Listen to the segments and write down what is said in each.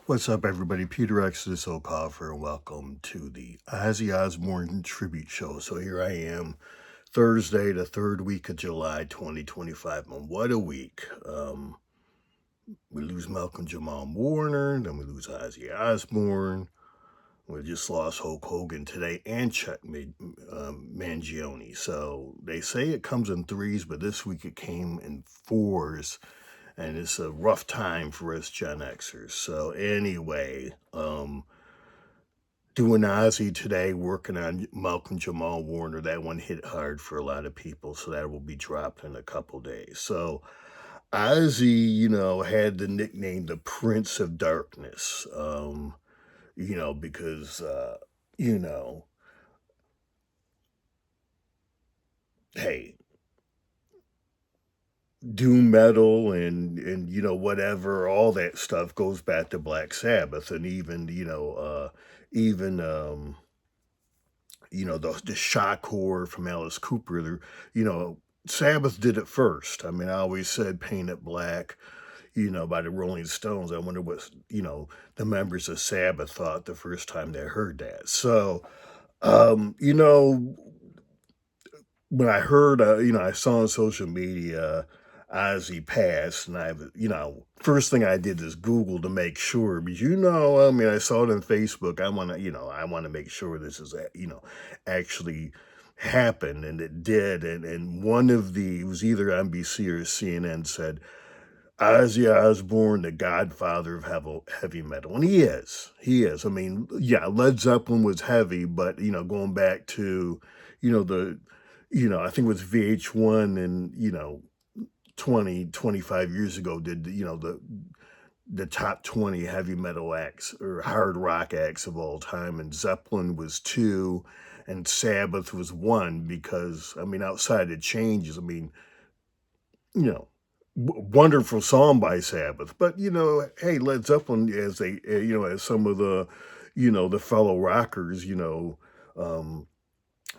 What's up, everybody? Peter X, this O'Coffer, and welcome to the Ozzy Osbourne tribute show. So here I am, Thursday, the third week of July, 2025. And what a week! We lose Malcolm Jamal Warner, then we lose Ozzy Osbourne. We just lost Hulk Hogan today and Chuck Mangione. So they say it comes in threes, but this week it came in fours, and it's a rough time for us Gen Xers. So anyway, doing Ozzy today, working on Malcolm Jamal Warner. That one hit hard for a lot of people, so that will be dropped in a couple days. So Ozzy, had the nickname the Prince of Darkness, because, you know, hey, doom metal and whatever, all that stuff goes back to Black Sabbath, and even the shock horror from Alice Cooper. You know, Sabbath did it first. I mean, I always said "Paint It Black," by the Rolling Stones. I wonder what the members of Sabbath thought the first time they heard that. So, um, you know, when I heard, I saw on social media Ozzy passed, and first thing I did is Google to make sure, because I mean, I saw it on Facebook. I want to make sure this is, actually happened, and it did. And one of it was either NBC or CNN said Ozzy Osbourne, the Godfather of heavy metal, and he is. I mean, yeah, Led Zeppelin was heavy, but going back to, the I think it was VH1 and, 25 years ago did, the top 20 heavy metal acts or hard rock acts of all time. And Zeppelin was two and Sabbath was one because, I mean, outside of changes, I mean, you know, wonderful song by Sabbath, but hey, Led Zeppelin, as some of the, the fellow rockers, um,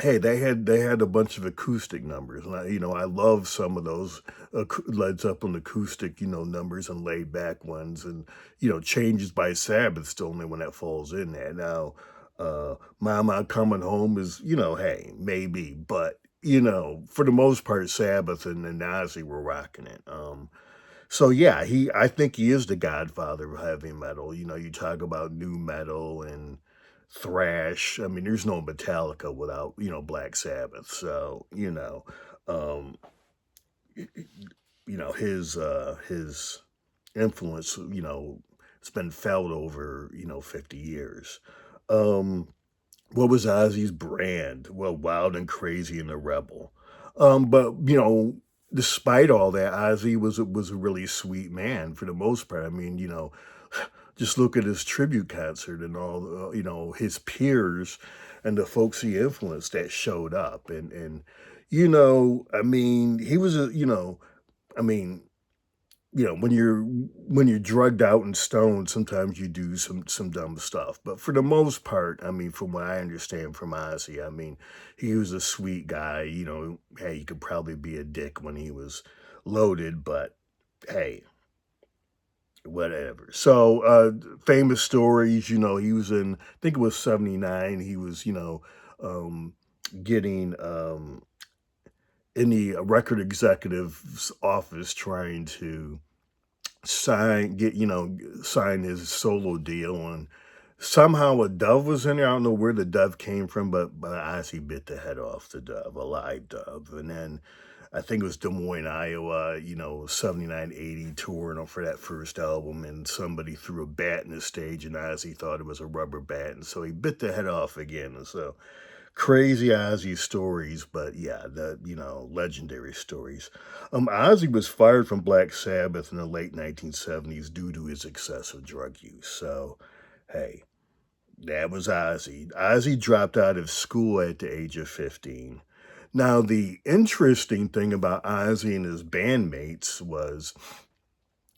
hey, they had a bunch of acoustic numbers, and I love some of those Led Zeppelin acoustic, numbers and laid back ones, and changes by Sabbath's the only one that falls in there. Now, Mama Coming Home is, hey, maybe, but for the most part, Sabbath and Ozzy were rocking it. So yeah, I think he is the godfather of heavy metal. You talk about new metal and thrash. I mean, there's no Metallica without, Black Sabbath. So, um, y- y- his influence, it's been felt over, 50 years. Um, what was Ozzy's brand? Well, Wild and Crazy and a Rebel. But despite all that, Ozzy was a really sweet man for the most part. I mean, just look at his tribute concert and all, his peers and the folks he influenced that showed up, and I mean, he was I mean, when you're drugged out and stoned, sometimes you do some dumb stuff. But for the most part, I mean, from what I understand from Ozzy, I mean, he was a sweet guy. Hey, he could probably be a dick when he was loaded, but hey, whatever. So, famous stories. He was in, I think it was '79. He was, um, getting in the record executive's office trying to sign his solo deal, and somehow a dove was in there. I don't know where the dove came from, but Ozzy bit the head off the dove, a live dove. And then I think it was Des Moines, Iowa, 79, 80 touring for that first album, and somebody threw a bat in the stage, and Ozzy thought it was a rubber bat, and so he bit the head off again. And so crazy Ozzy stories, but yeah, legendary stories. Ozzy was fired from Black Sabbath in the late 1970s due to his excessive drug use. So, hey, that was Ozzy. Ozzy dropped out of school at the age of 15. Now, the interesting thing about Ozzy and his bandmates was,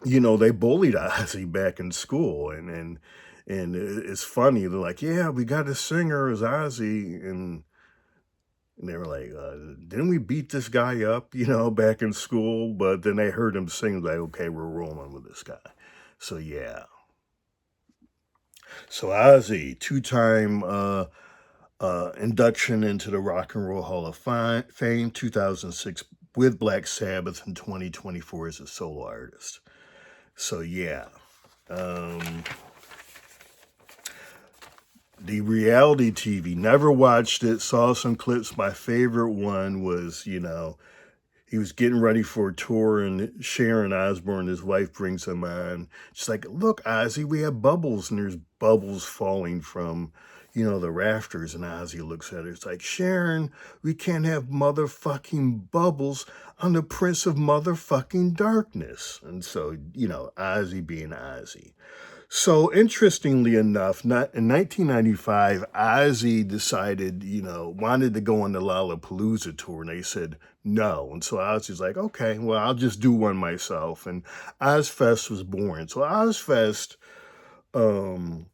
they bullied Ozzy back in school, and it's funny. They're like, "Yeah, we got a singer as Ozzy," and they were like, "Didn't we beat this guy up, back in school?" But then they heard him sing, like, "Okay, we're rolling with this guy." So yeah, So Ozzy, two-time induction into the Rock and Roll Hall of Fame, 2006 with Black Sabbath, and 2024 as a solo artist. So yeah, um, the reality TV. Never watched it. Saw some clips. My favorite one was, he was getting ready for a tour, and Sharon Osbourne, his wife, brings him on. She's like, "Look, Ozzy, we have bubbles," and there's bubbles falling from, the rafters. And Ozzy looks at her. It's like, "Sharon, we can't have motherfucking bubbles. I'm the Prince of motherfucking darkness." And so, Ozzy being Ozzy. So interestingly enough, not in 1995, Ozzy decided, wanted to go on the Lollapalooza tour, and they said no. And so Ozzy's like, okay, well, I'll just do one myself. And Ozzfest was born. So Ozzfest um,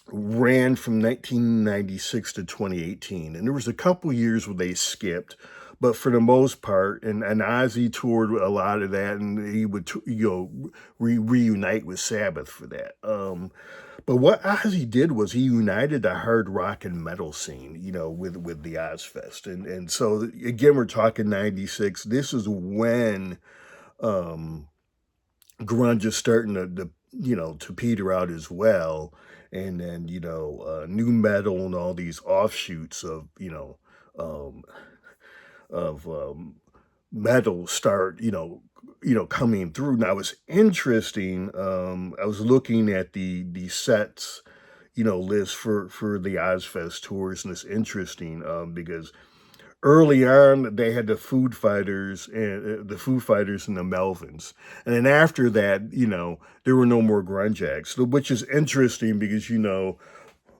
ran from 1996 to 2018, and there was a couple years where they skipped. But for the most part, and Ozzy toured a lot of that, and he would, reunite with Sabbath for that. But what Ozzy did was he united the hard rock and metal scene, with the Ozzfest. And so again, we're talking 96. This is when um grunge is starting to peter out as well. And then, new metal and all these offshoots of, um of metal start, coming through. Now it's interesting. I was looking at the sets, list for the Ozfest tours, and it's interesting because early on they had the Foo Fighters and the Melvins, and then after that, there were no more grunge acts, which is interesting because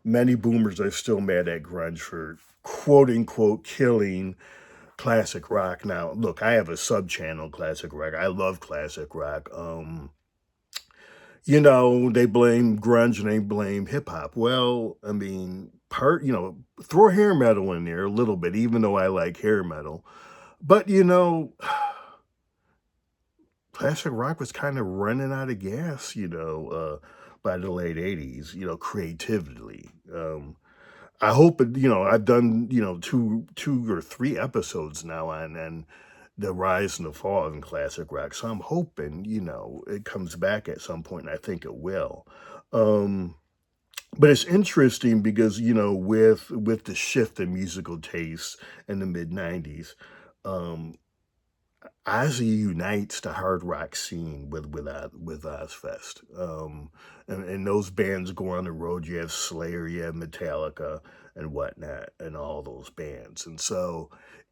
many boomers are still mad at grunge for quote unquote killing classic rock. Now, look, I have a sub channel, Classic Rock. I love classic rock. They blame grunge and they blame hip hop. Well, I mean, throw hair metal in there a little bit, even though I like hair metal. But, classic rock was kind of running out of gas, by the late 80s, creatively. I hope I've done, two or three episodes now on the rise and the fall in classic rock. So I'm hoping, it comes back at some point, and I think it will. Um, but it's interesting because, with the shift in musical tastes in the mid 90s, um, Ozzy unites the hard rock scene with Ozzfest, and those bands go on the road. You have Slayer, you have Metallica, and whatnot, and all those bands. And so,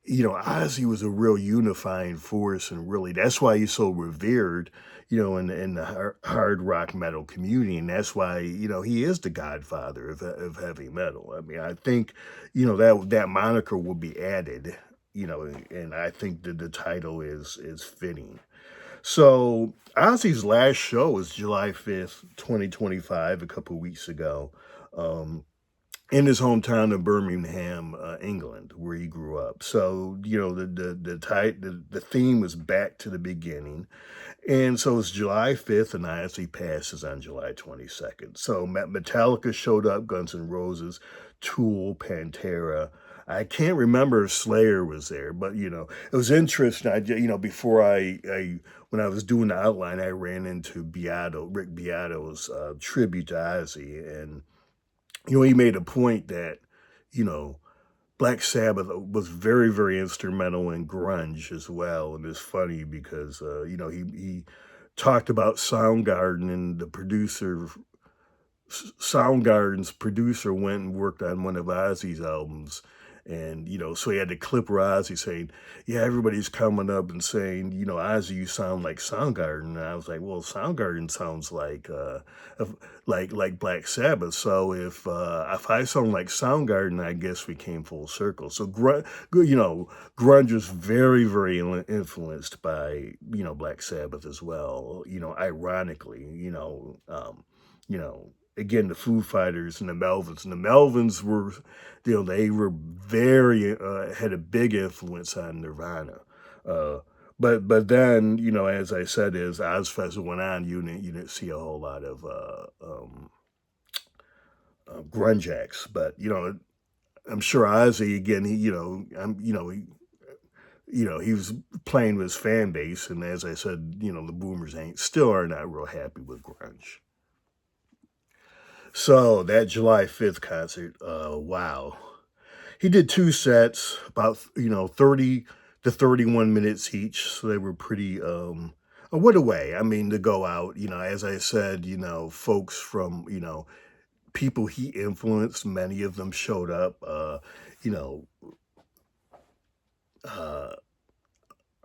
Ozzy was a real unifying force, and really that's why he's so revered, in the hard rock metal community, and that's why he is the Godfather of heavy metal. I mean, I think that moniker will be added, and I think that the title is fitting. So Ozzy's last show was July 5th, 2025, a couple weeks ago, um, in his hometown of Birmingham, England, where he grew up. So the theme was back to the beginning, and so it's July 5th, and Ozzy passes on July 22nd. So Metallica showed up, Guns N' Roses, Tool, Pantera. I can't remember if Slayer was there, but it was interesting. Before when I was doing the outline, I ran into Rick Beato's tribute to Ozzy, and he made a point that you know Black Sabbath was very, very instrumental in grunge as well. And it's funny because, he talked about Soundgarden, and Soundgarden's producer went and worked on one of Ozzy's albums. And, so he had to clip where Ozzy saying, "Yeah, everybody's coming up and saying, Ozzy, you sound like Soundgarden." And I was like, "Well, Soundgarden sounds like Black Sabbath. So if I sound like Soundgarden, I guess we came full circle." So grunge was very, very influenced by, Black Sabbath as well. Ironically, again, the Foo Fighters and the Melvins. And the Melvins were, they were very, had a big influence on Nirvana. Uh, but then, as I said, as Ozfest went on, you didn't see a whole lot of grunge acts. But I'm sure Ozzy again. He was playing with his fan base, and as I said, the boomers still are not real happy with grunge. So that July 5th concert, wow. He did two sets, about 30 to 31 minutes each, so they were pretty what a way. I mean, to go out, as I said, folks from, people he influenced, many of them showed up, you know, uh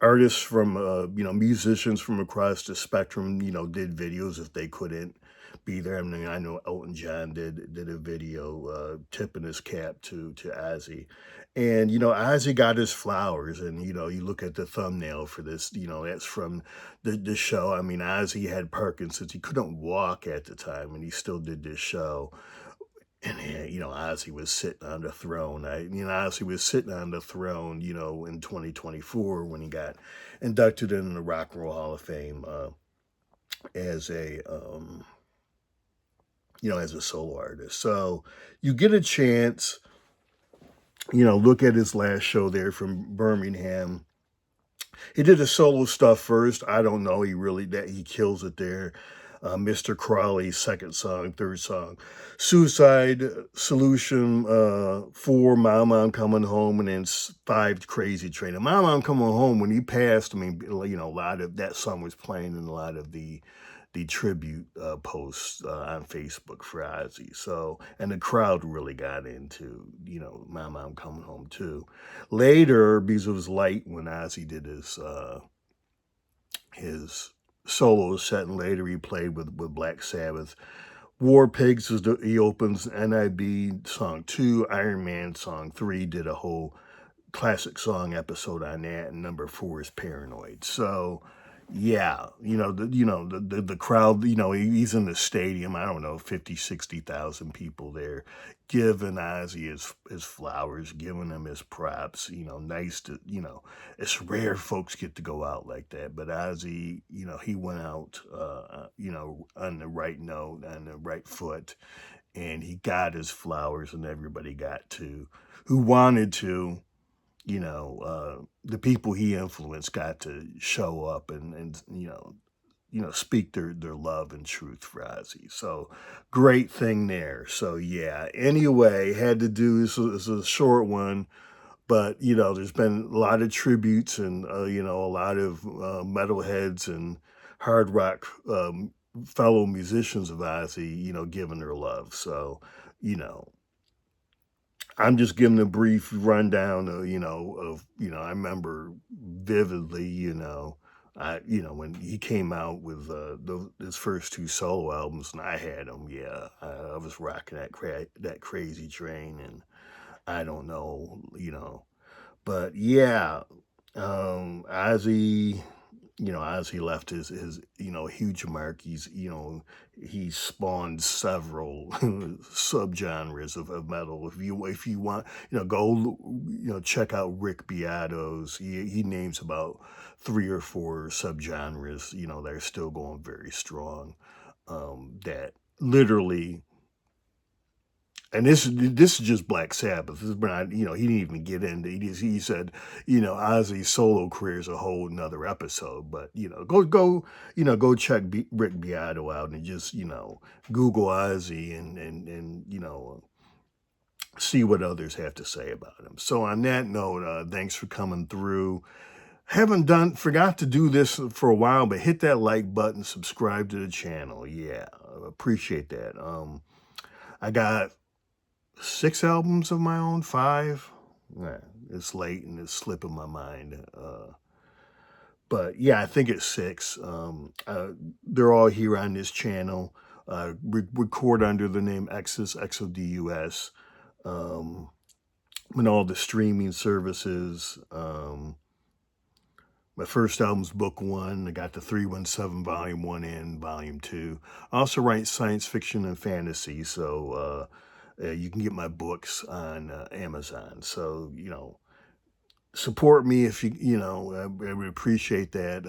artists from musicians from across the spectrum did videos if they couldn't be there. I mean, I know Elton John did a video tipping his cap to Ozzy, and Ozzy got his flowers. And you look at the thumbnail for this, that's from the show. I mean, Ozzy had Parkinson's, he couldn't walk at the time, and he still did this show. And Ozzy was sitting on the throne. Ozzy was sitting on the throne, in 2024 when he got inducted in the Rock and Roll Hall of Fame as as a solo artist. So you get a chance, look at his last show there from Birmingham. He did the solo stuff first. I don't know. He kills it there. Mr. Crawley's second song, third song, Suicide Solution, 4, Mama I'm Coming Home, and then 5, Crazy Train. And Mama I'm Coming Home, when he passed, I mean, a lot of that song was playing in a lot of the tribute posts on Facebook for Ozzy. So, and the crowd really got into, Mama I'm Coming Home too. Later, because it was late when Ozzy did his solo set, and later he played with Black Sabbath. War Pigs he opens NIB song 2, Iron Man song 3, did a whole classic song episode on that, and number 4 is Paranoid. So yeah, the crowd, he's in the stadium, I don't know, 50, 60,000 people there, giving Ozzy his flowers, giving him his props, nice to, it's rare folks get to go out like that. But Ozzy, he went out, on the right note, on the right foot, and he got his flowers, and everybody got to, who wanted to, the people he influenced got to show up and speak their love and truth for Ozzy. So great thing there. So yeah, anyway, had to do this is a short one, but there's been a lot of tributes, and a lot of metalheads and hard rock fellow musicians of Ozzy, giving their love. So you know I'm just giving a brief rundown of, I remember vividly, when he came out with his first 2 solo albums, and I had them. Yeah, I was rocking that Crazy Train, and I don't know, but yeah, Ozzy, Ozzy left his huge mark. He spawned several subgenres of metal. If you want, go check out Rick Beato's. He names about 3 or 4 subgenres. They're still going very strong. That literally, and this is just Black Sabbath. This is not, he didn't even get into. He said, Ozzy's solo career is a whole nother episode. But go check Rick Beato out, and just Google Ozzy, and see what others have to say about him. So on that note, thanks for coming through. Forgot to do this for a while, but hit that like button, subscribe to the channel. Yeah, appreciate that. I got 6 albums of my own, 5. Yeah, it's late and it's slipping my mind. But yeah, I think it's 6. They're all here on this channel. Record under the name Exodus, XODUS. And all the streaming services. My first album's Book 1. I got the 317 Volume 1 and Volume 2. I also write science fiction and fantasy, so you can get my books on Amazon. So, support me if I would appreciate that.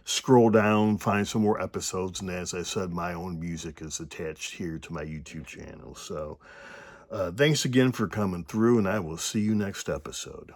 scroll down, find some more episodes, and as I said, my own music is attached here to my YouTube channel. So thanks again for coming through, and I will see you next episode.